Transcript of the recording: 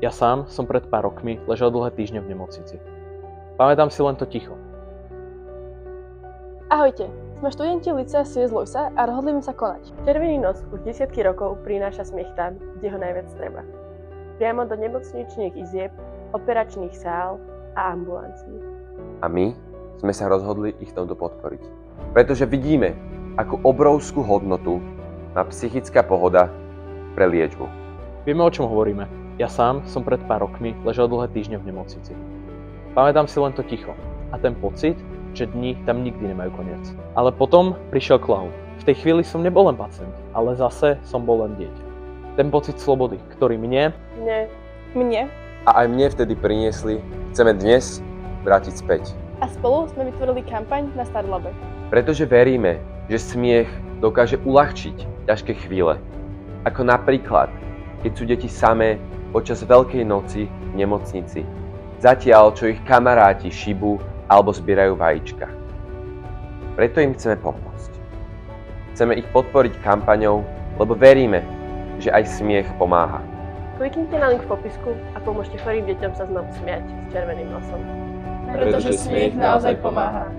Ja sám som pred pár rokmi ležal dlhé týždne v nemocnici. Pamätám si len to ticho. Ahojte, sme študenti Licea C.S. Lewisa a rozhodli sme sa konať. Červený nos už desiatky rokov prináša smiech tam, kde ho najviac treba. Priamo do nemocničných izieb, operačných sál a ambulancií. A my sme sa rozhodli ich v tomto podporiť. Pretože vidíme, akú obrovskú hodnotu má psychická pohoda pre liečbu. Vieme, o čom hovoríme. Ja sám som pred pár rokmi ležal dlhé týždne v nemocnici. Pamätám si len to ticho a ten pocit, že dni tam nikdy nemajú koniec. Ale potom prišiel clown. V tej chvíli som nebol len pacient, ale zase som bol len dieťa. Ten pocit slobody, ktorý mne A aj mne vtedy priniesli, chceme dnes vrátiť späť. a spolu sme vytvorili kampaň na Starlabe. Pretože veríme, že smiech dokáže uľahčiť ťažké chvíle. Ako napríklad, keď sú deti samé počas Veľkej noci v nemocnici. Zatiaľ, čo ich kamaráti šibú alebo zbierajú vajíčka. Preto im chceme pomôcť. Chceme ich podporiť kampaňou, lebo veríme, že aj smiech pomáha. Kliknite na link v popisku a pomôžte chorým deťom sa znovu smiať s červeným nosom. Pretože smiech naozaj pomáha.